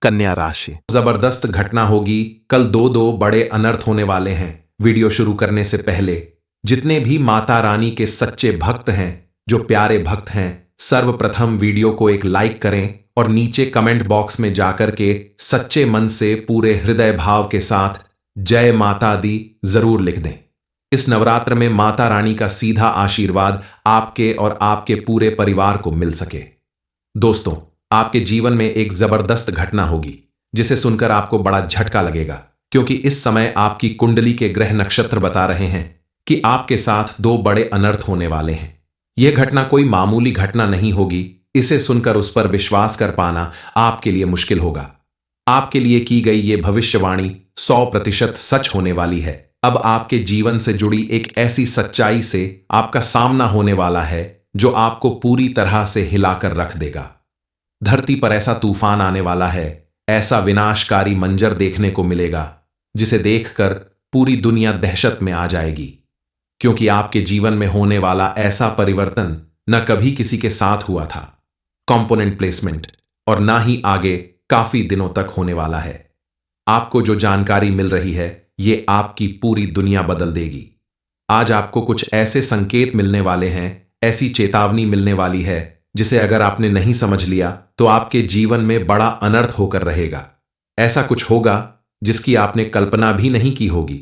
कन्या राशि। जबरदस्त घटना होगी। कल दो दो बड़े अनर्थ होने वाले हैं। वीडियो शुरू करने से पहले जितने भी माता रानी के सच्चे भक्त हैं, जो प्यारे भक्त हैं, सर्वप्रथम वीडियो को एक लाइक करें और नीचे कमेंट बॉक्स में जाकर के सच्चे मन से पूरे हृदय भाव के साथ जय माता दी जरूर लिख दें। इस नवरात्र में माता रानी का सीधा आशीर्वाद आपके और आपके पूरे परिवार को मिल सके। दोस्तों, आपके जीवन में एक जबरदस्त घटना होगी जिसे सुनकर आपको बड़ा झटका लगेगा, क्योंकि इस समय आपकी कुंडली के ग्रह नक्षत्र बता रहे हैं कि आपके साथ दो बड़े अनर्थ होने वाले हैं। यह घटना कोई मामूली घटना नहीं होगी। इसे सुनकर उस पर विश्वास कर पाना आपके लिए मुश्किल होगा। आपके लिए की गई यह भविष्यवाणी 100% सच होने वाली है। अब आपके जीवन से जुड़ी एक ऐसी सच्चाई से आपका सामना होने वाला है जो आपको पूरी तरह से हिलाकर रख देगा। धरती पर ऐसा तूफान आने वाला है, ऐसा विनाशकारी मंजर देखने को मिलेगा जिसे देखकर पूरी दुनिया दहशत में आ जाएगी, क्योंकि आपके जीवन में होने वाला ऐसा परिवर्तन न कभी किसी के साथ हुआ था, कंपोनेंट प्लेसमेंट, और ना ही आगे काफी दिनों तक होने वाला है। आपको जो जानकारी मिल रही है ये आपकी पूरी दुनिया बदल देगी। आज आपको कुछ ऐसे संकेत मिलने वाले हैं, ऐसी चेतावनी मिलने वाली है जिसे अगर आपने नहीं समझ लिया तो आपके जीवन में बड़ा अनर्थ होकर रहेगा। ऐसा कुछ होगा जिसकी आपने कल्पना भी नहीं की होगी,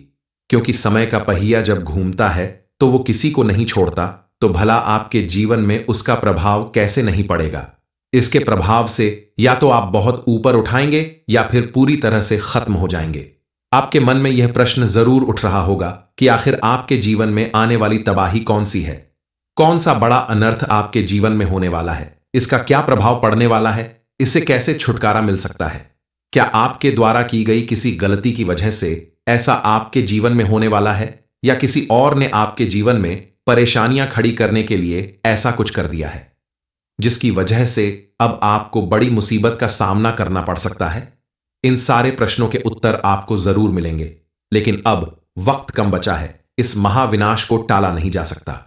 क्योंकि समय का पहिया जब घूमता है तो वो किसी को नहीं छोड़ता, तो भला आपके जीवन में उसका प्रभाव कैसे नहीं पड़ेगा। इसके प्रभाव से या तो आप बहुत ऊपर उठाएंगे या फिर पूरी तरह से खत्म हो जाएंगे। आपके मन में यह प्रश्न जरूर उठ रहा होगा कि आखिर आपके जीवन में आने वाली तबाही कौन सी है, कौन सा बड़ा अनर्थ आपके जीवन में होने वाला है, इसका क्या प्रभाव पड़ने वाला है, इससे कैसे छुटकारा मिल सकता है। क्या आपके द्वारा की गई किसी गलती की वजह से ऐसा आपके जीवन में होने वाला है, या किसी और ने आपके जीवन में परेशानियां खड़ी करने के लिए ऐसा कुछ कर दिया है जिसकी वजह से अब आपको बड़ी मुसीबत का सामना करना पड़ सकता है। इन सारे प्रश्नों के उत्तर आपको जरूर मिलेंगे, लेकिन अब वक्त कम बचा है। इस महाविनाश को टाला नहीं जा सकता।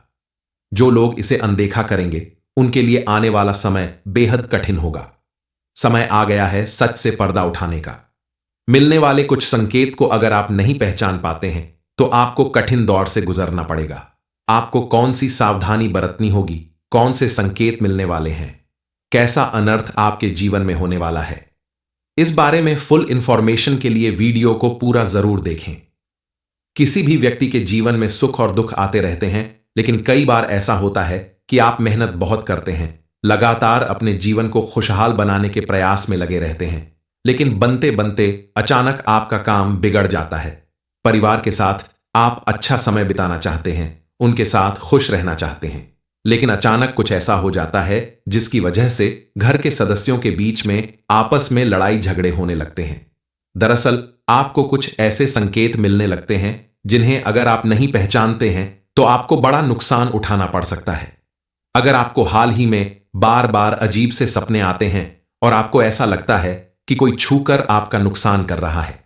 जो लोग इसे अनदेखा करेंगे उनके लिए आने वाला समय बेहद कठिन होगा। समय आ गया है सच से पर्दा उठाने का। मिलने वाले कुछ संकेत को अगर आप नहीं पहचान पाते हैं तो आपको कठिन दौर से गुजरना पड़ेगा। आपको कौन सी सावधानी बरतनी होगी, कौन से संकेत मिलने वाले हैं, कैसा अनर्थ आपके जीवन में होने वाला है, इस बारे में फुल इंफॉर्मेशन के लिए वीडियो को पूरा जरूर देखें। किसी भी व्यक्ति के जीवन में सुख और दुख आते रहते हैं, लेकिन कई बार ऐसा होता है कि आप मेहनत बहुत करते हैं, लगातार अपने जीवन को खुशहाल बनाने के प्रयास में लगे रहते हैं, लेकिन बनते बनते अचानक आपका काम बिगड़ जाता है। परिवार के साथ आप अच्छा समय बिताना चाहते हैं, उनके साथ खुश रहना चाहते हैं, लेकिन अचानक कुछ ऐसा हो जाता है जिसकी वजह से घर के सदस्यों के बीच में आपस में लड़ाई झगड़े होने लगते हैं। दरअसल आपको कुछ ऐसे संकेत मिलने लगते हैं जिन्हें अगर आप नहीं पहचानते हैं तो आपको बड़ा नुकसान उठाना पड़ सकता है। अगर आपको हाल ही में बार बार अजीब से सपने आते हैं और आपको ऐसा लगता है कि कोई छूकर आपका नुकसान कर रहा है,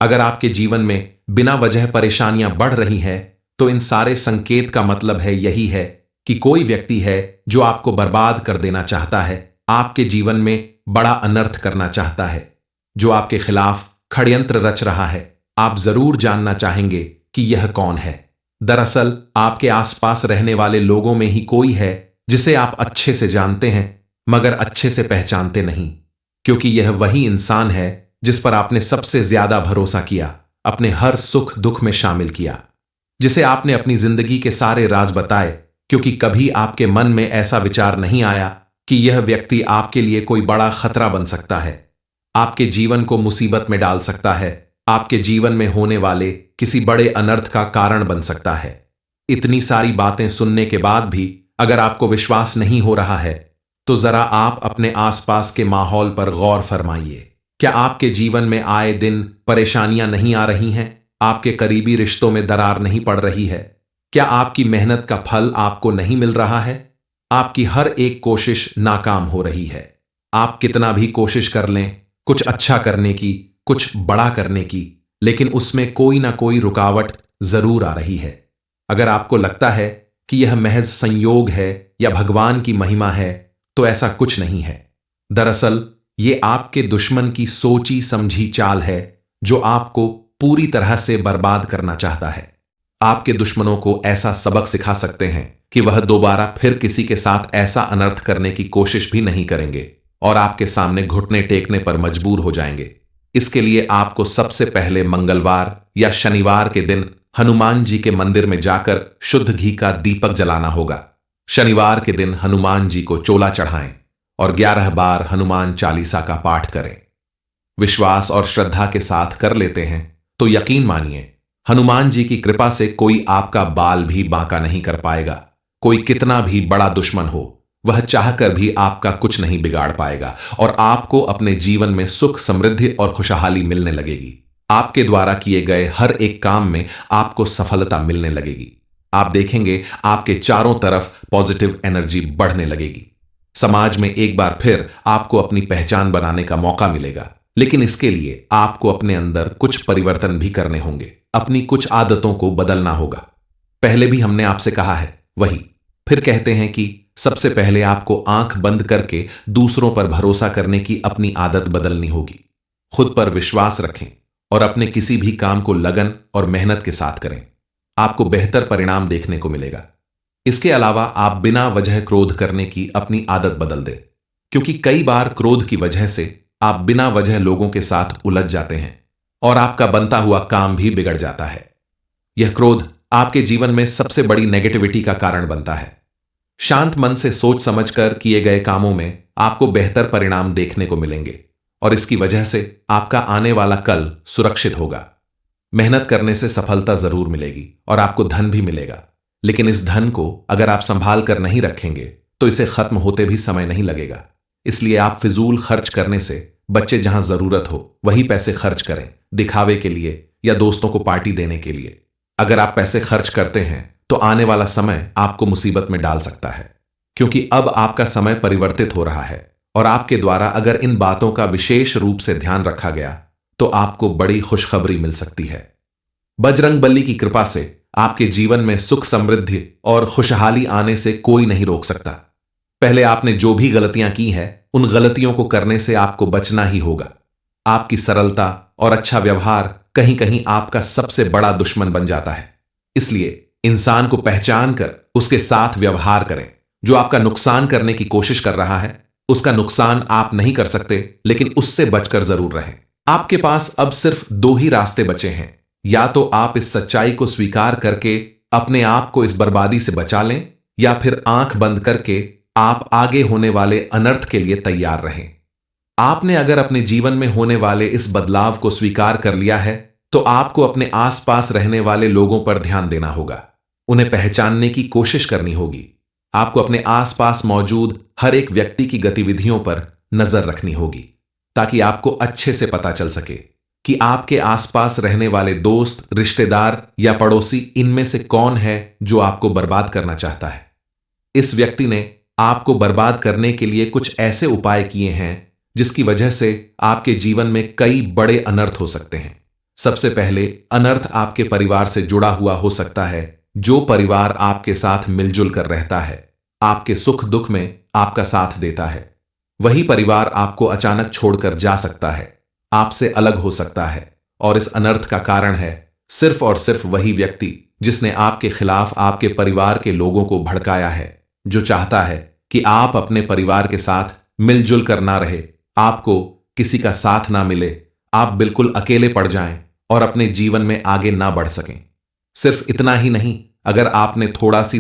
अगर आपके जीवन में बिना वजह परेशानियां बढ़ रही हैं, तो इन सारे संकेत का मतलब है यही है कि कोई व्यक्ति है जो आपको बर्बाद कर देना चाहता है, आपके जीवन में बड़ा अनर्थ करना चाहता है, जो आपके खिलाफ षड्यंत्र रच रहा है। आप जरूर जानना चाहेंगे कि यह कौन है। दरअसल आपके आसपास रहने वाले लोगों में ही कोई है जिसे आप अच्छे से जानते हैं मगर अच्छे से पहचानते नहीं, क्योंकि यह वही इंसान है जिस पर आपने सबसे ज्यादा भरोसा किया, अपने हर सुख दुख में शामिल किया, जिसे आपने अपनी जिंदगी के सारे राज बताए, क्योंकि कभी आपके मन में ऐसा विचार नहीं आया कि यह व्यक्ति आपके लिए कोई बड़ा खतरा बन सकता है, आपके जीवन को मुसीबत में डाल सकता है, आपके जीवन में होने वाले किसी बड़े अनर्थ का कारण बन सकता है। इतनी सारी बातें सुनने के बाद भी अगर आपको विश्वास नहीं हो रहा है तो जरा आप अपने आसपास के माहौल पर गौर फरमाइए। क्या आपके जीवन में आए दिन परेशानियां नहीं आ रही हैं? आपके करीबी रिश्तों में दरार नहीं पड़ रही है? क्या आपकी मेहनत का फल आपको नहीं मिल रहा है? आपकी हर एक कोशिश नाकाम हो रही है। आप कितना भी कोशिश कर लें कुछ अच्छा करने की, कुछ बड़ा करने की, लेकिन उसमें कोई ना कोई रुकावट जरूर आ रही है। अगर आपको लगता है कि यह महज संयोग है या भगवान की महिमा है, तो ऐसा कुछ नहीं है। दरअसल ये आपके दुश्मन की सोची समझी चाल है जो आपको पूरी तरह से बर्बाद करना चाहता है। आपके दुश्मनों को ऐसा सबक सिखा सकते हैं कि वह दोबारा फिर किसी के साथ ऐसा अनर्थ करने की कोशिश भी नहीं करेंगे और आपके सामने घुटने टेकने पर मजबूर हो जाएंगे। इसके लिए आपको सबसे पहले मंगलवार या शनिवार के दिन हनुमान जी के मंदिर में जाकर शुद्ध घी का दीपक जलाना होगा। शनिवार के दिन हनुमान जी को चोला चढ़ाएं और 11 बार हनुमान चालीसा का पाठ करें। विश्वास और श्रद्धा के साथ कर लेते हैं तो यकीन मानिए, हनुमान जी की कृपा से कोई आपका बाल भी बांका नहीं कर पाएगा। कोई कितना भी बड़ा दुश्मन हो, वह चाहकर भी आपका कुछ नहीं बिगाड़ पाएगा और आपको अपने जीवन में सुख, समृद्धि और खुशहाली मिलने लगेगी। आपके द्वारा किए गए हर एक काम में आपको सफलता मिलने लगेगी। आप देखेंगे आपके चारों तरफ पॉजिटिव एनर्जी बढ़ने लगेगी। समाज में एक बार फिर आपको अपनी पहचान बनाने का मौका मिलेगा, लेकिन इसके लिए आपको अपने अंदर कुछ परिवर्तन भी करने होंगे। अपनी कुछ आदतों को बदलना होगा। पहले भी हमने आपसे कहा है, वही फिर कहते हैं कि सबसे पहले आपको आंख बंद करके दूसरों पर भरोसा करने की अपनी आदत बदलनी होगी। खुद पर विश्वास रखें और अपने किसी भी काम को लगन और मेहनत के साथ करें। आपको बेहतर परिणाम देखने को मिलेगा। इसके अलावा आप बिना वजह क्रोध करने की अपनी आदत बदल दें, क्योंकि कई बार क्रोध की वजह से आप बिना वजह लोगों के साथ उलझ जाते हैं और आपका बनता हुआ काम भी बिगड़ जाता है। यह क्रोध आपके जीवन में सबसे बड़ी नेगेटिविटी का कारण बनता है। शांत मन से सोच समझकर किए गए कामों में आपको बेहतर परिणाम देखने को मिलेंगे और इसकी वजह से आपका आने वाला कल सुरक्षित होगा। मेहनत करने से सफलता जरूर मिलेगी और आपको धन भी मिलेगा, लेकिन इस धन को अगर आप संभाल कर नहीं रखेंगे तो इसे खत्म होते भी समय नहीं लगेगा। इसलिए आप फिजूल खर्च करने से बच्चे, जहां जरूरत हो वही पैसे खर्च करें, दिखावे के लिए या दोस्तों को पार्टी देने के लिए। अगर आप पैसे खर्च करते हैं तो आने वाला समय आपको मुसीबत में डाल सकता है, क्योंकि अब आपका समय परिवर्तित हो रहा है और आपके द्वारा अगर इन बातों का विशेष रूप से ध्यान रखा गया तो आपको बड़ी खुशखबरी मिल सकती है। बजरंगबली की कृपा से आपके जीवन में सुख, समृद्धि और खुशहाली आने से कोई नहीं रोक सकता। पहले आपने जो भी गलतियां की हैं, उन गलतियों को करने से आपको बचना ही होगा। आपकी सरलता और अच्छा व्यवहार कहीं कहीं आपका सबसे बड़ा दुश्मन बन जाता है। इसलिए इंसान को पहचान कर उसके साथ व्यवहार करें। जो आपका नुकसान करने की कोशिश कर रहा है, उसका नुकसान आप नहीं कर सकते, लेकिन उससे बचकर जरूर रहें। आपके पास अब सिर्फ 2 ही रास्ते बचे हैं। या तो आप इस सच्चाई को स्वीकार करके अपने आप को इस बर्बादी से बचा लें, या फिर आंख बंद करके आप आगे होने वाले अनर्थ के लिए तैयार रहें। आपने अगर अपने जीवन में होने वाले इस बदलाव को स्वीकार कर लिया है तो आपको अपने आसपास रहने वाले लोगों पर ध्यान देना होगा। उन्हें पहचानने की कोशिश करनी होगी। आपको अपने आसपास मौजूद हर एक व्यक्ति की गतिविधियों पर नजर रखनी होगी, ताकि आपको अच्छे से पता चल सके कि आपके आसपास रहने वाले दोस्त, रिश्तेदार या पड़ोसी इनमें से कौन है जो आपको बर्बाद करना चाहता है। इस व्यक्ति ने आपको बर्बाद करने के लिए कुछ ऐसे उपाय किए हैं जिसकी वजह से आपके जीवन में कई बड़े अनर्थ हो सकते हैं। सबसे पहले अनर्थ आपके परिवार से जुड़ा हुआ हो सकता है। जो परिवार आपके साथ मिलजुल कर रहता है, आपके सुख दुख में आपका साथ देता है, वही परिवार आपको अचानक छोड़कर जा सकता है, आपसे अलग हो सकता है। और इस अनर्थ का कारण है सिर्फ और सिर्फ वही व्यक्ति जिसने आपके खिलाफ आपके परिवार के लोगों को भड़काया है, जो चाहता है कि आप अपने परिवार के साथ मिलजुल कर ना रहे, आपको किसी का साथ ना मिले, आप बिल्कुल अकेले पड़ जाएं और अपने जीवन में आगे ना बढ़ सकें। सिर्फ इतना ही नहीं, अगर आपने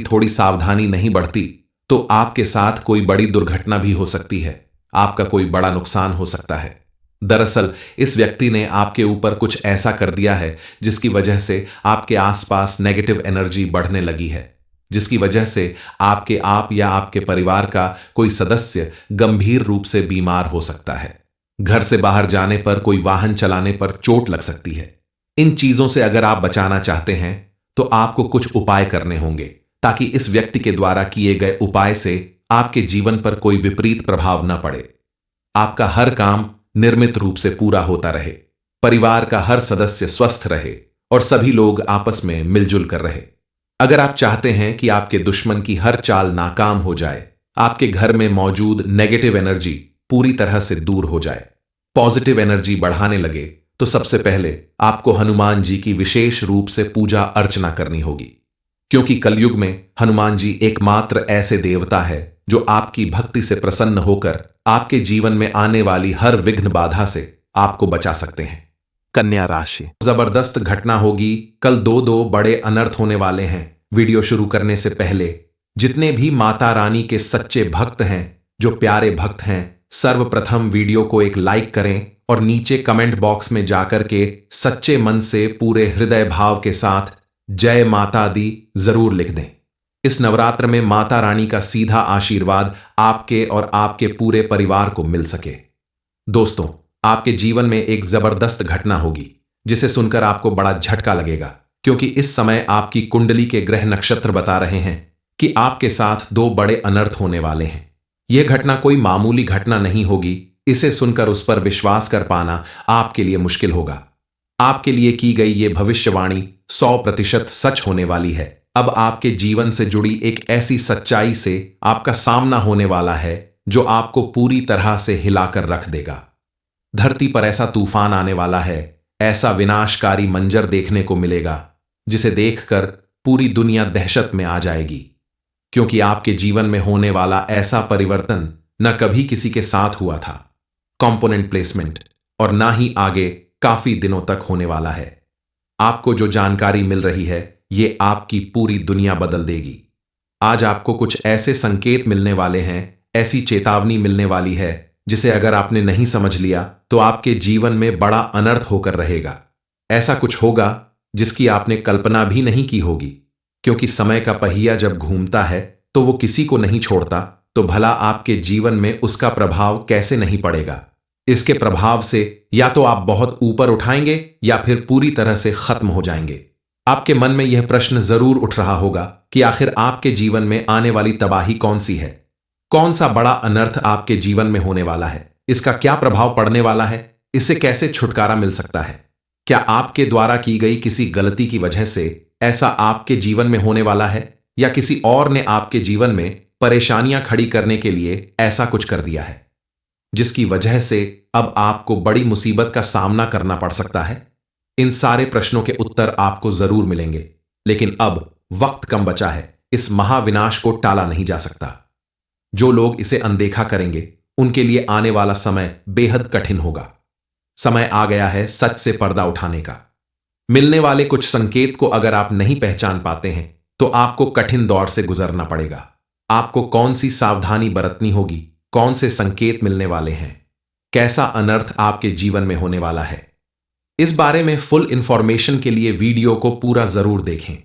थोड़ी सावधानी नहीं बरती तो आपके साथ कोई बड़ी दुर्घटना भी हो सकती है, आपका कोई बड़ा नुकसान हो सकता है। दरअसल इस व्यक्ति ने आपके ऊपर कुछ ऐसा कर दिया है जिसकी वजह से आपके आसपास नेगेटिव एनर्जी बढ़ने लगी है, जिसकी वजह से आप या आपके परिवार का कोई सदस्य गंभीर रूप से बीमार हो सकता है। घर से बाहर जाने पर, कोई वाहन चलाने पर चोट लग सकती है। इन चीजों से अगर आप बचाना चाहते हैं तो आपको कुछ उपाय करने होंगे, ताकि इस व्यक्ति के द्वारा किए गए उपाय से आपके जीवन पर कोई विपरीत प्रभाव न पड़े। आपका हर काम निर्मित रूप से पूरा होता रहे, परिवार का हर सदस्य स्वस्थ रहे और सभी लोग आपस में मिलजुल कर रहे। अगर आप चाहते हैं कि आपके दुश्मन की हर चाल नाकाम हो जाए, आपके घर में मौजूद नेगेटिव एनर्जी पूरी तरह से दूर हो जाए, पॉजिटिव एनर्जी बढ़ाने लगे, तो सबसे पहले आपको हनुमान जी की विशेष रूप से पूजा अर्चना करनी होगी। क्योंकि कलयुग में हनुमान जी एकमात्र ऐसे देवता है जो आपकी भक्ति से प्रसन्न होकर आपके जीवन में आने वाली हर विघ्न बाधा से आपको बचा सकते हैं। कन्या राशि। जबरदस्त घटना होगी, कल दो बड़े अनर्थ होने वाले हैं। वीडियो शुरू करने से पहले जितने भी माता रानी के सच्चे भक्त हैं, जो प्यारे भक्त हैं, सर्वप्रथम वीडियो को एक लाइक करें और नीचे कमेंट बॉक्स में जाकर के सच्चे मन से पूरे हृदय भाव के साथ जय माता दी जरूर लिख दें। इस नवरात्र में माता रानी का सीधा आशीर्वाद आपके और आपके पूरे परिवार को मिल सके। दोस्तों, आपके जीवन में एक जबरदस्त घटना होगी जिसे सुनकर आपको बड़ा झटका लगेगा, क्योंकि इस समय आपकी कुंडली के ग्रह नक्षत्र बता रहे हैं कि आपके साथ दो बड़े अनर्थ होने वाले हैं। यह घटना कोई मामूली घटना नहीं होगी। इसे सुनकर उस पर विश्वास कर पाना आपके लिए मुश्किल होगा। आपके लिए की गई ये भविष्यवाणी 100% सच होने वाली है। अब आपके जीवन से जुड़ी एक ऐसी सच्चाई से आपका सामना होने वाला है जो आपको पूरी तरह से हिलाकर रख देगा। धरती पर ऐसा तूफान आने वाला है, ऐसा विनाशकारी मंजर देखने को मिलेगा जिसे देखकर पूरी दुनिया दहशत में आ जाएगी। क्योंकि आपके जीवन में होने वाला ऐसा परिवर्तन न कभी किसी के साथ हुआ था, कंपोनेंट प्लेसमेंट, और ना ही आगे काफी दिनों तक होने वाला है। आपको जो जानकारी मिल रही है ये आपकी पूरी दुनिया बदल देगी। आज आपको कुछ ऐसे संकेत मिलने वाले हैं, ऐसी चेतावनी मिलने वाली है जिसे अगर आपने नहीं समझ लिया तो आपके जीवन में बड़ा अनर्थ होकर रहेगा। ऐसा कुछ होगा जिसकी आपने कल्पना भी नहीं की होगी। क्योंकि समय का पहिया जब घूमता है तो वो किसी को नहीं छोड़ता, तो भला आपके जीवन में उसका प्रभाव कैसे नहीं पड़ेगा। इसके प्रभाव से या तो आप बहुत ऊपर उठाएंगे या फिर पूरी तरह से खत्म हो जाएंगे। आपके मन में यह प्रश्न जरूर उठ रहा होगा कि आखिर आपके जीवन में आने वाली तबाही कौन सी है, कौन सा बड़ा अनर्थ आपके जीवन में होने वाला है, इसका क्या प्रभाव पड़ने वाला है, इससे कैसे छुटकारा मिल सकता है। क्या आपके द्वारा की गई किसी गलती की वजह से ऐसा आपके जीवन में होने वाला है, या किसी और ने आपके जीवन में परेशानियां खड़ी करने के लिए ऐसा कुछ कर दिया है जिसकी वजह से अब आपको बड़ी मुसीबत का सामना करना पड़ सकता है। इन सारे प्रश्नों के उत्तर आपको जरूर मिलेंगे, लेकिन अब वक्त कम बचा है। इस महाविनाश को टाला नहीं जा सकता। जो लोग इसे अनदेखा करेंगे उनके लिए आने वाला समय बेहद कठिन होगा। समय आ गया है सच से पर्दा उठाने का। मिलने वाले कुछ संकेत को अगर आप नहीं पहचान पाते हैं तो आपको कठिन दौर से गुजरना पड़ेगा। आपको कौन सी सावधानी बरतनी होगी, कौन से संकेत मिलने वाले हैं, कैसा अनर्थ आपके जीवन में होने वाला है, इस बारे में फुल इंफॉर्मेशन के लिए वीडियो को पूरा जरूर देखें।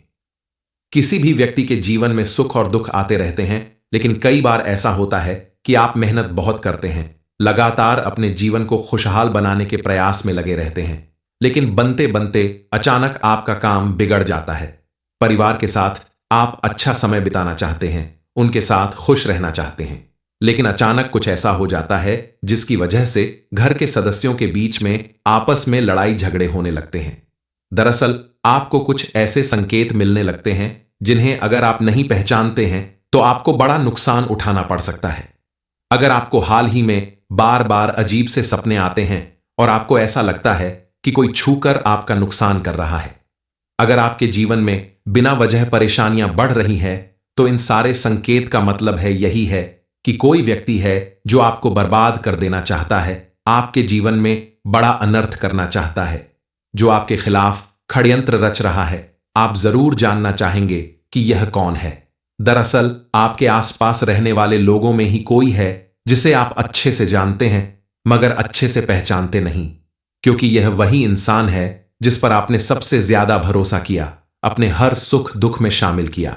किसी भी व्यक्ति के जीवन में सुख और दुख आते रहते हैं, लेकिन कई बार ऐसा होता है कि आप मेहनत बहुत करते हैं, लगातार अपने जीवन को खुशहाल बनाने के प्रयास में लगे रहते हैं, लेकिन बनते बनते अचानक आपका काम बिगड़ जाता है। परिवार के साथ आप अच्छा समय बिताना चाहते हैं, उनके साथ खुश रहना चाहते हैं, लेकिन अचानक कुछ ऐसा हो जाता है जिसकी वजह से घर के सदस्यों के बीच में आपस में लड़ाई झगड़े होने लगते हैं। दरअसल आपको कुछ ऐसे संकेत मिलने लगते हैं जिन्हें अगर आप नहीं पहचानते हैं तो आपको बड़ा नुकसान उठाना पड़ सकता है। अगर आपको हाल ही में बार बार अजीब से सपने आते हैं और आपको ऐसा लगता है कि कोई छूकर आपका नुकसान कर रहा है, अगर आपके जीवन में बिना वजह परेशानियां बढ़ रही हैं, तो इन सारे संकेत का मतलब है यही है कि कोई व्यक्ति है जो आपको बर्बाद कर देना चाहता है, आपके जीवन में बड़ा अनर्थ करना चाहता है, जो आपके खिलाफ षड्यंत्र रच रहा है। आप जरूर जानना चाहेंगे कि यह कौन है। दरअसल आपके आसपास रहने वाले लोगों में ही कोई है जिसे आप अच्छे से जानते हैं मगर अच्छे से पहचानते नहीं, क्योंकि यह वही इंसान है जिस पर आपने सबसे ज्यादा भरोसा किया, अपने हर सुख दुख में शामिल किया,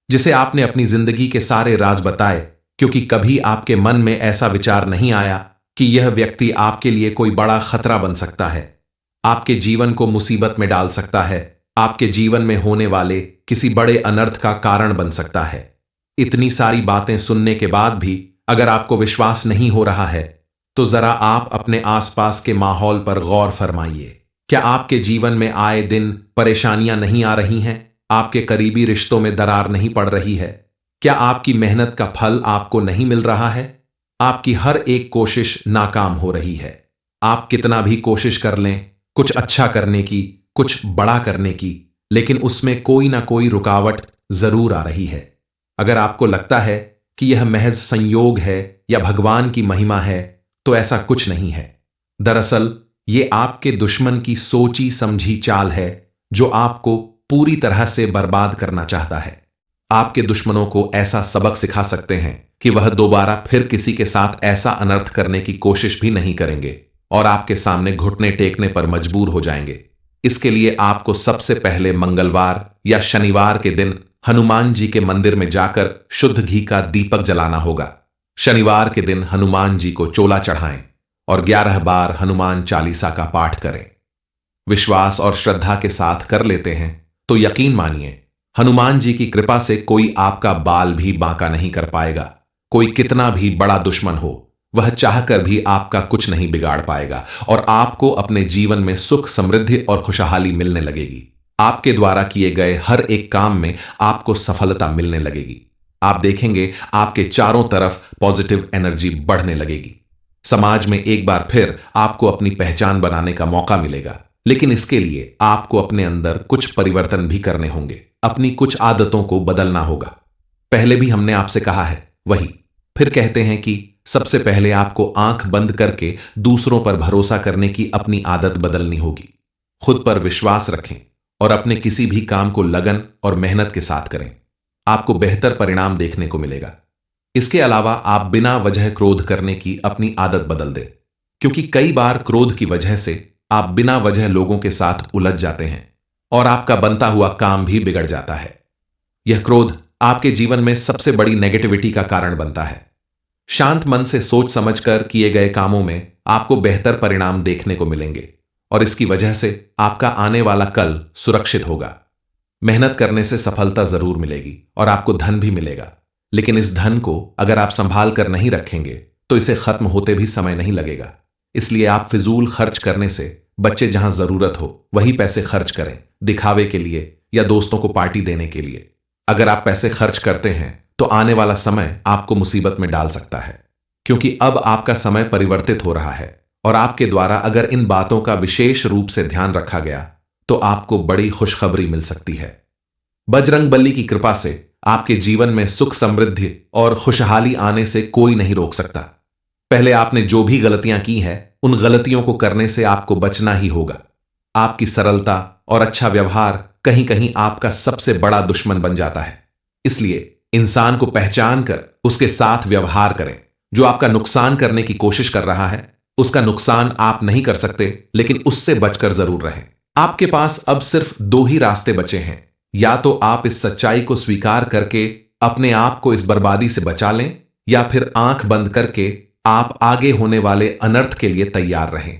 जिसे आपने अपनी जिंदगी के सारे राज बताए, क्योंकि कभी आपके मन में ऐसा विचार नहीं आया कि यह व्यक्ति आपके लिए कोई बड़ा खतरा बन सकता है, आपके जीवन को मुसीबत में डाल सकता है, आपके जीवन में होने वाले किसी बड़े अनर्थ का कारण बन सकता है। इतनी सारी बातें सुनने के बाद भी अगर आपको विश्वास नहीं हो रहा है तो जरा आप अपने आसपास के माहौल पर गौर फरमाइए। क्या आपके जीवन में आए दिन परेशानियां नहीं आ रही हैं? आपके करीबी रिश्तों में दरार नहीं पड़ रही है? क्या आपकी मेहनत का फल आपको नहीं मिल रहा है? आपकी हर एक कोशिश नाकाम हो रही है। आप कितना भी कोशिश कर लें कुछ अच्छा करने की, कुछ बड़ा करने की, लेकिन उसमें कोई ना कोई रुकावट जरूर आ रही है। अगर आपको लगता है कि यह महज संयोग है या भगवान की महिमा है, तो ऐसा कुछ नहीं है। दरअसल ये आपके दुश्मन की सोची समझी चाल है, जो आपको पूरी तरह से बर्बाद करना चाहता है। आपके दुश्मनों को ऐसा सबक सिखा सकते हैं कि वह दोबारा फिर किसी के साथ ऐसा अनर्थ करने की कोशिश भी नहीं करेंगे और आपके सामने घुटने टेकने पर मजबूर हो जाएंगे। इसके लिए आपको सबसे पहले मंगलवार या शनिवार के दिन हनुमान जी के मंदिर में जाकर शुद्ध घी का दीपक जलाना होगा। शनिवार के दिन हनुमान जी को चोला चढ़ाएं और 11 बार हनुमान चालीसा का पाठ करें। विश्वास और श्रद्धा के साथ कर लेते हैं तो यकीन मानिए, हनुमान जी की कृपा से कोई आपका बाल भी बांका नहीं कर पाएगा। कोई कितना भी बड़ा दुश्मन हो, वह चाहकर भी आपका कुछ नहीं बिगाड़ पाएगा और आपको अपने जीवन में सुख, समृद्धि और खुशहाली मिलने लगेगी। आपके द्वारा किए गए हर एक काम में आपको सफलता मिलने लगेगी। आप देखेंगे आपके चारों तरफ पॉजिटिव एनर्जी बढ़ने लगेगी। समाज में एक बार फिर आपको अपनी पहचान बनाने का मौका मिलेगा, लेकिन इसके लिए आपको अपने अंदर कुछ परिवर्तन भी करने होंगे। अपनी कुछ आदतों को बदलना होगा। पहले भी हमने आपसे कहा है, वही फिर कहते हैं कि सबसे पहले आपको आंख बंद करके दूसरों पर भरोसा करने की अपनी आदत बदलनी होगी। खुद पर विश्वास रखें और अपने किसी भी काम को लगन और मेहनत के साथ करें। आपको बेहतर परिणाम देखने को मिलेगा। इसके अलावा आप बिना वजह क्रोध करने की अपनी आदत बदल दें, क्योंकि कई बार क्रोध की वजह से आप बिना वजह लोगों के साथ उलझ जाते हैं और आपका बनता हुआ काम भी बिगड़ जाता है। यह क्रोध आपके जीवन में सबसे बड़ी नेगेटिविटी का कारण बनता है। शांत मन से सोच समझकर किए गए कामों में आपको बेहतर परिणाम देखने को मिलेंगे और इसकी वजह से आपका आने वाला कल सुरक्षित होगा। मेहनत करने से सफलता जरूर मिलेगी और आपको धन भी मिलेगा, लेकिन इस धन को अगर आप संभाल कर नहीं रखेंगे तो इसे खत्म होते भी समय नहीं लगेगा। इसलिए आप फिजूल खर्च करने से बच्चे, जहां जरूरत हो वही पैसे खर्च करें, दिखावे के लिए या दोस्तों को पार्टी देने के लिए। अगर आप पैसे खर्च करते हैं तो आने वाला समय आपको मुसीबत में डाल सकता है, क्योंकि अब आपका समय परिवर्तित हो रहा है और आपके द्वारा अगर इन बातों का विशेष रूप से ध्यान रखा गया तो आपको बड़ी खुशखबरी मिल सकती है। बजरंगबली की कृपा से आपके जीवन में सुख, समृद्धि और खुशहाली आने से कोई नहीं रोक सकता। पहले आपने जो भी गलतियां की हैं, उन गलतियों को करने से आपको बचना ही होगा। आपकी सरलता और अच्छा व्यवहार कहीं कहीं आपका सबसे बड़ा दुश्मन बन जाता है। इसलिए इंसान को पहचान कर उसके साथ व्यवहार करें। जो आपका नुकसान करने की कोशिश कर रहा है, उसका नुकसान आप नहीं कर सकते, लेकिन उससे बचकर जरूर रहें। आपके पास अब सिर्फ 2 ही रास्ते बचे हैं। या तो आप इस सच्चाई को स्वीकार करके अपने आप को इस बर्बादी से बचा लें, या फिर आंख बंद करके आप आगे होने वाले अनर्थ के लिए तैयार रहें।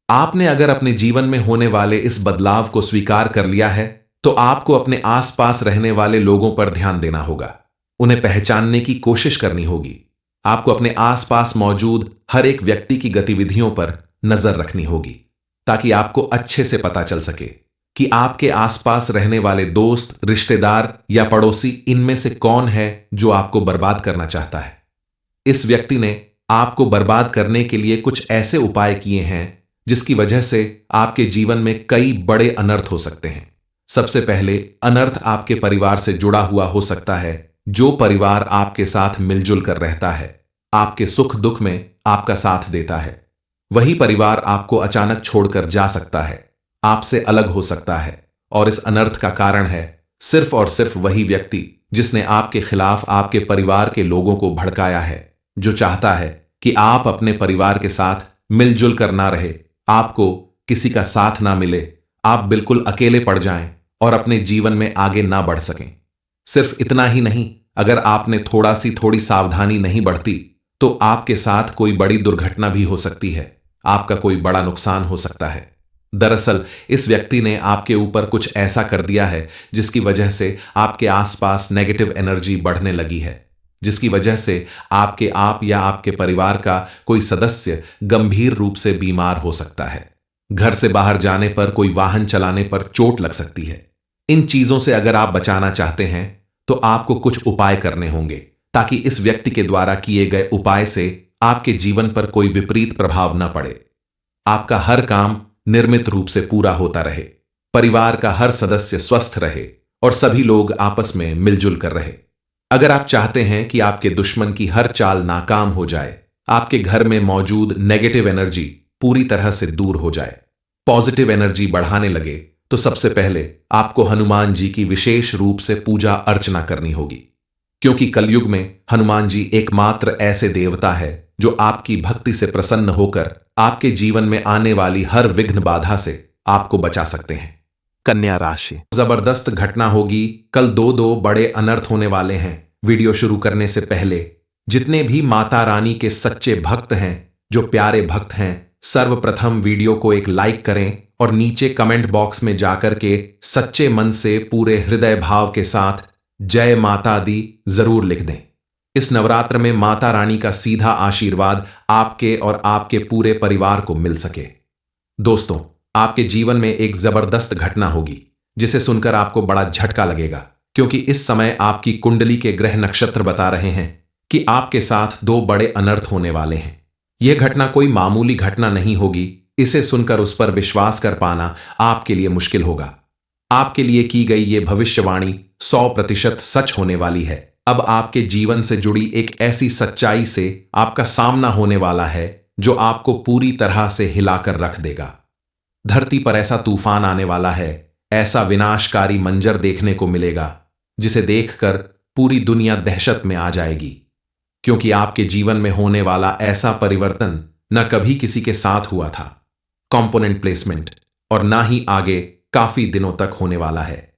आपने अगर अपने जीवन में होने वाले इस बदलाव को स्वीकार कर लिया है, तो आपको अपने आसपास रहने वाले लोगों पर ध्यान देना होगा। उन्हें पहचानने की कोशिश करनी होगी। आपको अपने आसपास मौजूद हर एक व्यक्ति की गतिविधियों पर नजर रखनी होगी, ताकि आपको अच्छे से पता चल सके कि आपके आसपास रहने वाले दोस्त, रिश्तेदार या पड़ोसी इनमें से कौन है जो आपको बर्बाद करना चाहता है। इस व्यक्ति ने आपको बर्बाद करने के लिए कुछ ऐसे उपाय किए हैं जिसकी वजह से आपके जीवन में कई बड़े अनर्थ हो सकते हैं। सबसे पहले अनर्थ आपके परिवार से जुड़ा हुआ हो सकता है। जो परिवार आपके साथ मिलजुल कर रहता है, आपके सुख दुख में आपका साथ देता है, वही परिवार आपको अचानक छोड़कर जा सकता है, आपसे अलग हो सकता है। और इस अनर्थ का कारण है सिर्फ और सिर्फ वही व्यक्ति जिसने आपके खिलाफ आपके परिवार के लोगों को भड़काया है, जो चाहता है कि आप अपने परिवार के साथ मिलजुल कर ना रहे, आपको किसी का साथ ना मिले, आप बिल्कुल अकेले पड़ जाएं और अपने जीवन में आगे ना बढ़ सकें। सिर्फ इतना ही नहीं, अगर आपने थोड़ी सावधानी नहीं बरती तो आपके साथ कोई बड़ी दुर्घटना भी हो सकती है, आपका कोई बड़ा नुकसान हो सकता है। दरअसल इस व्यक्ति ने आपके ऊपर कुछ ऐसा कर दिया है जिसकी वजह से आपके आसपास नेगेटिव एनर्जी बढ़ने लगी है, जिसकी वजह से आप या आपके परिवार का कोई सदस्य गंभीर रूप से बीमार हो सकता है। घर से बाहर जाने पर, कोई वाहन चलाने पर चोट लग सकती है। इन चीजों से अगर आप बचाना चाहते हैं तो आपको कुछ उपाय करने होंगे, ताकि इस व्यक्ति के द्वारा किए गए उपाय से आपके जीवन पर कोई विपरीत प्रभाव न पड़े। आपका हर काम निर्मित रूप से पूरा होता रहे, परिवार का हर सदस्य स्वस्थ रहे और सभी लोग आपस में मिलजुल कर रहे। अगर आप चाहते हैं कि आपके दुश्मन की हर चाल नाकाम हो जाए, आपके घर में मौजूद नेगेटिव एनर्जी पूरी तरह से दूर हो जाए, पॉजिटिव एनर्जी बढ़ाने लगे, तो सबसे पहले आपको हनुमान जी की विशेष रूप से पूजा अर्चना करनी होगी। क्योंकि कलयुग में हनुमान जी एकमात्र ऐसे देवता है जो आपकी भक्ति से प्रसन्न होकर आपके जीवन में आने वाली हर विघ्न बाधा से आपको बचा सकते हैं। कन्या राशि, जबरदस्त घटना होगी। कल दो बड़े अनर्थ होने वाले हैं। वीडियो शुरू करने से पहले जितने भी माता रानी के सच्चे भक्त हैं, जो प्यारे भक्त हैं, सर्वप्रथम वीडियो को एक लाइक करें और नीचे कमेंट बॉक्स में जाकर के सच्चे मन से पूरे हृदय भाव के साथ जय माता दी जरूर लिख दें। इस नवरात्र में माता रानी का सीधा आशीर्वाद आपके और आपके पूरे परिवार को मिल सके। दोस्तों, आपके जीवन में एक जबरदस्त घटना होगी जिसे सुनकर आपको बड़ा झटका लगेगा, क्योंकि इस समय आपकी कुंडली के ग्रह नक्षत्र बता रहे हैं कि आपके साथ दो बड़े अनर्थ होने वाले हैं। यह घटना कोई मामूली घटना नहीं होगी। इसे सुनकर उस पर विश्वास कर पाना आपके लिए मुश्किल होगा। आपके लिए की गई ये भविष्यवाणी 100% सच होने वाली है। अब आपके जीवन से जुड़ी एक ऐसी सच्चाई से आपका सामना होने वाला है जो आपको पूरी तरह से हिलाकर रख देगा। धरती पर ऐसा तूफान आने वाला है, ऐसा विनाशकारी मंजर देखने को मिलेगा जिसे देखकर पूरी दुनिया दहशत में आ जाएगी। क्योंकि आपके जीवन में होने वाला ऐसा परिवर्तन न कभी किसी के साथ हुआ था, कंपोनेंट प्लेसमेंट, और ना ही आगे काफी दिनों तक होने वाला है।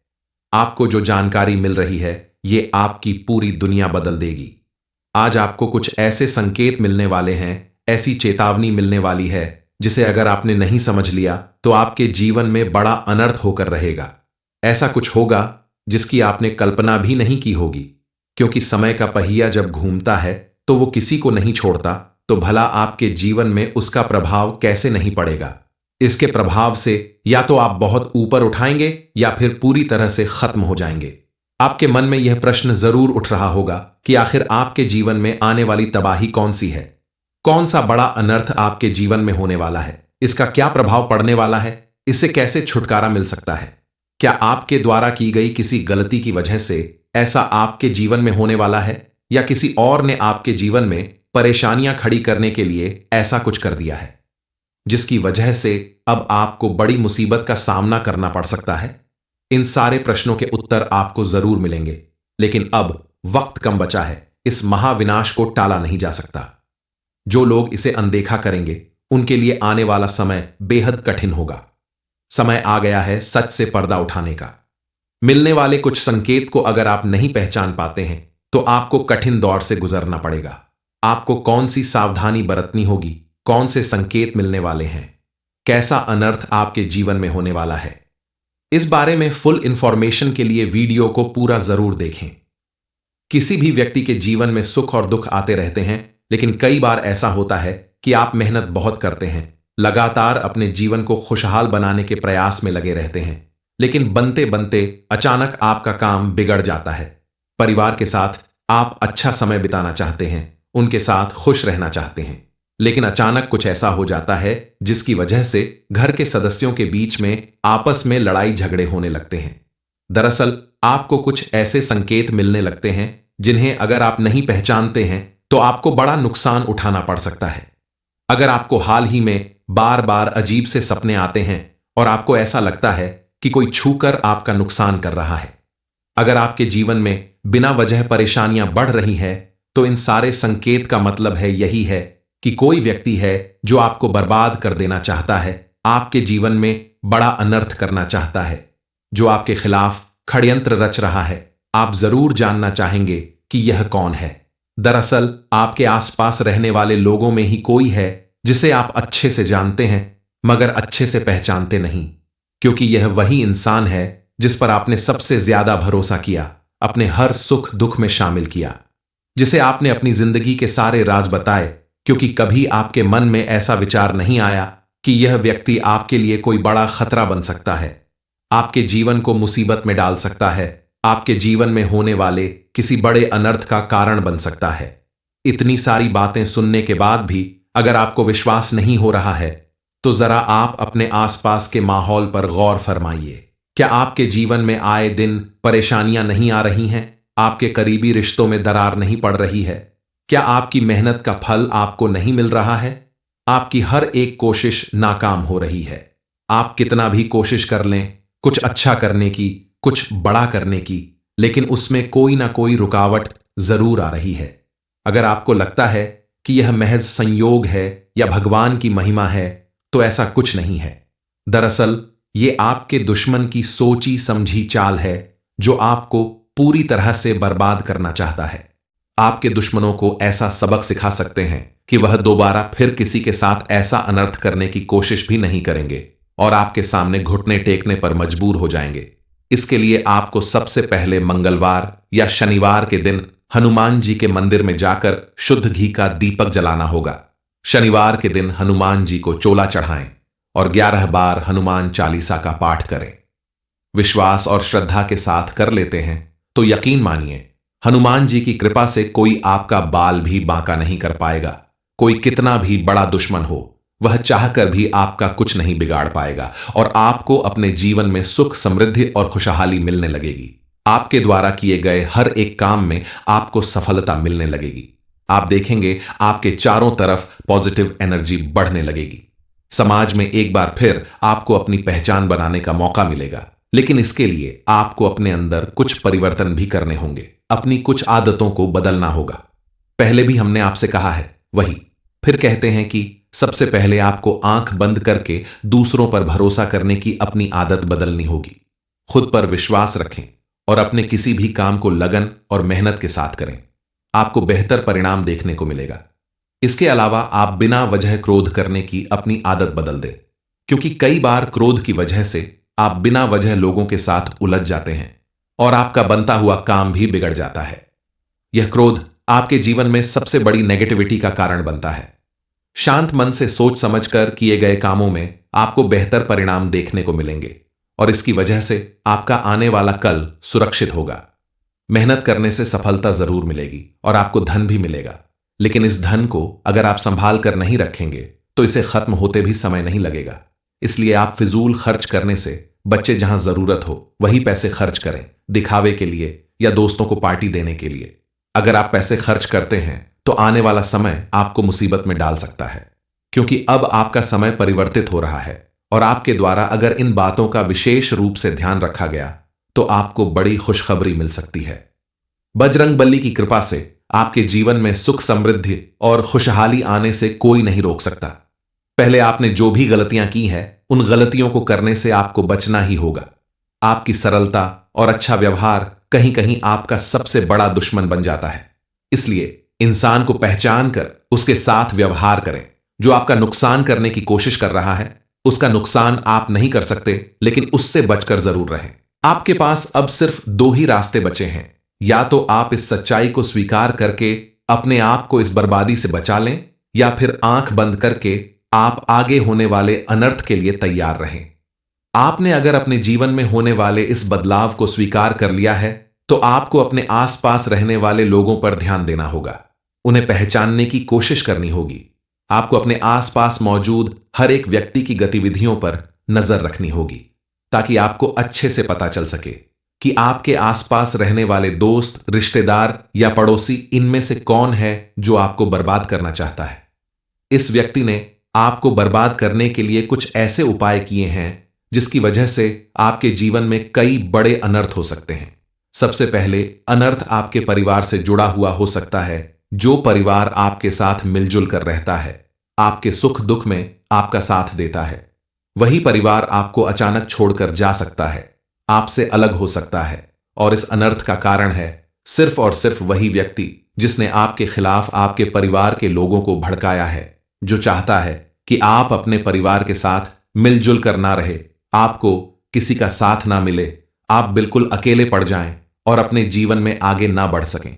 आपको जो जानकारी मिल रही है ये आपकी पूरी दुनिया बदल देगी। आज आपको कुछ ऐसे संकेत मिलने वाले हैं, ऐसी चेतावनी मिलने वाली है जिसे अगर आपने नहीं समझ लिया तो आपके जीवन में बड़ा अनर्थ होकर रहेगा। ऐसा कुछ होगा जिसकी आपने कल्पना भी नहीं की होगी। क्योंकि समय का पहिया जब घूमता है तो वो किसी को नहीं छोड़ता, तो भला आपके जीवन में उसका प्रभाव कैसे नहीं पड़ेगा। इसके प्रभाव से या तो आप बहुत ऊपर उठाएंगे या फिर पूरी तरह से खत्म हो जाएंगे। आपके मन में यह प्रश्न जरूर उठ रहा होगा कि आखिर आपके जीवन में आने वाली तबाही कौन सी है, कौन सा बड़ा अनर्थ आपके जीवन में होने वाला है, इसका क्या प्रभाव पड़ने वाला है, इससे कैसे छुटकारा मिल सकता है। क्या आपके द्वारा की गई किसी गलती की वजह से ऐसा आपके जीवन में होने वाला है, या किसी और ने आपके जीवन में परेशानियां खड़ी करने के लिए ऐसा कुछ कर दिया है जिसकी वजह से अब आपको बड़ी मुसीबत का सामना करना पड़ सकता है। इन सारे प्रश्नों के उत्तर आपको जरूर मिलेंगे, लेकिन अब वक्त कम बचा है। इस महाविनाश को टाला नहीं जा सकता। जो लोग इसे अनदेखा करेंगे उनके लिए आने वाला समय बेहद कठिन होगा। समय आ गया है सच से पर्दा उठाने का। मिलने वाले कुछ संकेत को अगर आप नहीं पहचान पाते हैं तो आपको कठिन दौर से गुजरना पड़ेगा। आपको कौन सी सावधानी बरतनी होगी, कौन से संकेत मिलने वाले हैं, कैसा अनर्थ आपके जीवन में होने वाला है, इस बारे में फुल इंफॉर्मेशन के लिए वीडियो को पूरा जरूर देखें। किसी भी व्यक्ति के जीवन में सुख और दुख आते रहते हैं, लेकिन कई बार ऐसा होता है कि आप मेहनत बहुत करते हैं, लगातार अपने जीवन को खुशहाल बनाने के प्रयास में लगे रहते हैं, लेकिन बनते बनते अचानक आपका काम बिगड़ जाता है। परिवार के साथ आप अच्छा समय बिताना चाहते हैं, उनके साथ खुश रहना चाहते हैं, लेकिन अचानक कुछ ऐसा हो जाता है जिसकी वजह से घर के सदस्यों के बीच में आपस में लड़ाई झगड़े होने लगते हैं। दरअसल आपको कुछ ऐसे संकेत मिलने लगते हैं जिन्हें अगर आप नहीं पहचानते हैं तो आपको बड़ा नुकसान उठाना पड़ सकता है। अगर आपको हाल ही में बार बार अजीब से सपने आते हैं और आपको ऐसा लगता है कि कोई छूकर आपका नुकसान कर रहा है, अगर आपके जीवन में बिना वजह परेशानियां बढ़ रही हैं, तो इन सारे संकेत का मतलब है यही है कि कोई व्यक्ति है जो आपको बर्बाद कर देना चाहता है, आपके जीवन में बड़ा अनर्थ करना चाहता है, जो आपके खिलाफ षड्यंत्र रच रहा है। आप जरूर जानना चाहेंगे कि यह कौन है। दरअसल आपके आसपास रहने वाले लोगों में ही कोई है जिसे आप अच्छे से जानते हैं मगर अच्छे से पहचानते नहीं, क्योंकि यह वही इंसान है जिस पर आपने सबसे ज्यादा भरोसा किया, अपने हर सुख दुख में शामिल किया, जिसे आपने अपनी जिंदगी के सारे राज बताए, क्योंकि कभी आपके मन में ऐसा विचार नहीं आया कि यह व्यक्ति आपके लिए कोई बड़ा खतरा बन सकता है, आपके जीवन को मुसीबत में डाल सकता है, आपके जीवन में होने वाले किसी बड़े अनर्थ का कारण बन सकता है। इतनी सारी बातें सुनने के बाद भी अगर आपको विश्वास नहीं हो रहा है तो जरा आप अपने आसपास के माहौल पर गौर फरमाइए। क्या आपके जीवन में आए दिन परेशानियां नहीं आ रही हैं? आपके करीबी रिश्तों में दरार नहीं पड़ रही है? क्या आपकी मेहनत का फल आपको नहीं मिल रहा है? आपकी हर एक कोशिश नाकाम हो रही है। आप कितना भी कोशिश कर लें कुछ अच्छा करने की, कुछ बड़ा करने की, लेकिन उसमें कोई ना कोई रुकावट जरूर आ रही है। अगर आपको लगता है कि यह महज संयोग है या भगवान की महिमा है, तो ऐसा कुछ नहीं है। दरअसल ये आपके दुश्मन की सोची समझी चाल है जो आपको पूरी तरह से बर्बाद करना चाहता है। आपके दुश्मनों को ऐसा सबक सिखा सकते हैं कि वह दोबारा फिर किसी के साथ ऐसा अनर्थ करने की कोशिश भी नहीं करेंगे और आपके सामने घुटने टेकने पर मजबूर हो जाएंगे। इसके लिए आपको सबसे पहले मंगलवार या शनिवार के दिन हनुमान जी के मंदिर में जाकर शुद्ध घी का दीपक जलाना होगा। शनिवार के दिन हनुमान जी को चोला चढ़ाएं और 11 बार हनुमान चालीसा का पाठ करें। विश्वास और श्रद्धा के साथ कर लेते हैं तो यकीन मानिए हनुमान जी की कृपा से कोई आपका बाल भी बांका नहीं कर पाएगा। कोई कितना भी बड़ा दुश्मन हो वह चाहकर भी आपका कुछ नहीं बिगाड़ पाएगा और आपको अपने जीवन में सुख, समृद्धि और खुशहाली मिलने लगेगी। आपके द्वारा किए गए हर एक काम में आपको सफलता मिलने लगेगी। आप देखेंगे आपके चारों तरफ पॉजिटिव एनर्जी बढ़ने लगेगी। समाज में एक बार फिर आपको अपनी पहचान बनाने का मौका मिलेगा, लेकिन इसके लिए आपको अपने अंदर कुछ परिवर्तन भी करने होंगे। अपनी कुछ आदतों को बदलना होगा। पहले भी हमने आपसे कहा है वही फिर कहते हैं कि सबसे पहले आपको आंख बंद करके दूसरों पर भरोसा करने की अपनी आदत बदलनी होगी। खुद पर विश्वास रखें और अपने किसी भी काम को लगन और मेहनत के साथ करें। आपको बेहतर परिणाम देखने को मिलेगा। इसके अलावा आप बिना वजह क्रोध करने की अपनी आदत बदल दें, क्योंकि कई बार क्रोध की वजह से आप बिना वजह लोगों के साथ उलझ जाते हैं और आपका बनता हुआ काम भी बिगड़ जाता है। यह क्रोध आपके जीवन में सबसे बड़ी नेगेटिविटी का कारण बनता है। शांत मन से सोच समझकर किए गए कामों में आपको बेहतर परिणाम देखने को मिलेंगे और इसकी वजह से आपका आने वाला कल सुरक्षित होगा। मेहनत करने से सफलता जरूर मिलेगी और आपको धन भी मिलेगा, लेकिन इस धन को अगर आप संभाल कर नहीं रखेंगे तो इसे खत्म होते भी समय नहीं लगेगा। इसलिए आप फिजूल खर्च करने से बच्चे जहां जरूरत हो वही पैसे खर्च करें, दिखावे के लिए या दोस्तों को पार्टी देने के लिए। अगर आप पैसे खर्च करते हैं तो आने वाला समय आपको मुसीबत में डाल सकता है, क्योंकि अब आपका समय परिवर्तित हो रहा है और आपके द्वारा अगर इन बातों का विशेष रूप से ध्यान रखा गया तो आपको बड़ी खुशखबरी मिल सकती है। बजरंगबली की कृपा से आपके जीवन में सुख, समृद्धि और खुशहाली आने से कोई नहीं रोक सकता। पहले आपने जो भी गलतियां की हैं उन गलतियों को करने से आपको बचना ही होगा। आपकी सरलता और अच्छा व्यवहार कहीं कहीं आपका सबसे बड़ा दुश्मन बन जाता है। इसलिए इंसान को पहचान कर उसके साथ व्यवहार करें। जो आपका नुकसान करने की कोशिश कर रहा है उसका नुकसान आप नहीं कर सकते, लेकिन उससे बचकर जरूर रहें। आपके पास अब सिर्फ 2 ही रास्ते बचे हैं। या तो आप इस सच्चाई को स्वीकार करके अपने आप को इस बर्बादी से बचा लें, या फिर आंख बंद करके आप आगे होने वाले अनर्थ के लिए तैयार रहें। आपने अगर अपने जीवन में होने वाले इस बदलाव को स्वीकार कर लिया है तो आपको अपने आसपास रहने वाले लोगों पर ध्यान देना होगा। उन्हें पहचानने की कोशिश करनी होगी। आपको अपने आसपास मौजूद हर एक व्यक्ति की गतिविधियों पर नजर रखनी होगी, ताकि आपको अच्छे से पता चल सके कि आपके आसपास रहने वाले दोस्त, रिश्तेदार या पड़ोसी इनमें से कौन है जो आपको बर्बाद करना चाहता है। इस व्यक्ति ने आपको बर्बाद करने के लिए कुछ ऐसे उपाय किए हैं जिसकी वजह से आपके जीवन में कई बड़े अनर्थ हो सकते हैं। सबसे पहले अनर्थ आपके परिवार से जुड़ा हुआ हो सकता है। जो परिवार आपके साथ मिलजुल कर रहता है, आपके सुख दुख में आपका साथ देता है, वही परिवार आपको अचानक छोड़कर जा सकता है, आपसे अलग हो सकता है। और इस अनर्थ का कारण है सिर्फ और सिर्फ वही व्यक्ति जिसने आपके खिलाफ आपके परिवार के लोगों को भड़काया है, जो चाहता है कि आप अपने परिवार के साथ मिलजुल कर ना रहे, आपको किसी का साथ ना मिले, आप बिल्कुल अकेले पड़ जाएं और अपने जीवन में आगे ना बढ़ सकें।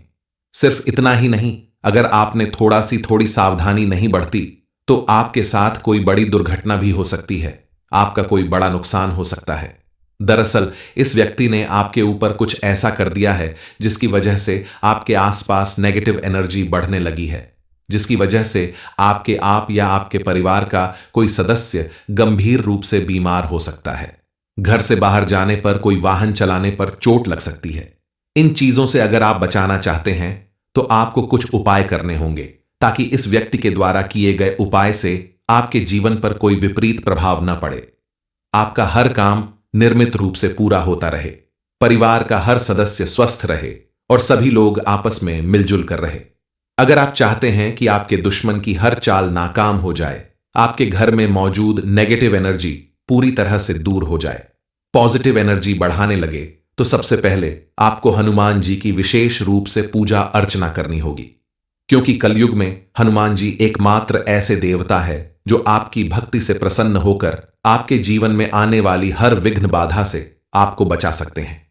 सिर्फ इतना ही नहीं, अगर आपने थोड़ी सावधानी नहीं बरती तो आपके साथ कोई बड़ी दुर्घटना भी हो सकती है, आपका कोई बड़ा नुकसान हो सकता है। दरअसल इस व्यक्ति ने आपके ऊपर कुछ ऐसा कर दिया है जिसकी वजह से आपके आसपास नेगेटिव एनर्जी बढ़ने लगी है, जिसकी वजह से आप या आपके परिवार का कोई सदस्य गंभीर रूप से बीमार हो सकता है। घर से बाहर जाने पर, कोई वाहन चलाने पर चोट लग सकती है। इन चीजों से अगर आप बचाना चाहते हैं तो आपको कुछ उपाय करने होंगे ताकि इस व्यक्ति के द्वारा किए गए उपाय से आपके जीवन पर कोई विपरीत प्रभाव न पड़े। आपका हर काम निर्मित रूप से पूरा होता रहे, परिवार का हर सदस्य स्वस्थ रहे और सभी लोग आपस में मिलजुल कर रहे। अगर आप चाहते हैं कि आपके दुश्मन की हर चाल नाकाम हो जाए, आपके घर में मौजूद नेगेटिव एनर्जी पूरी तरह से दूर हो जाए, पॉजिटिव एनर्जी बढ़ाने लगे, तो सबसे पहले आपको हनुमान जी की विशेष रूप से पूजा अर्चना करनी होगी, क्योंकि कलयुग में हनुमान जी एकमात्र ऐसे देवता है जो आपकी भक्ति से प्रसन्न होकर आपके जीवन में आने वाली हर विघ्न बाधा से आपको बचा सकते हैं।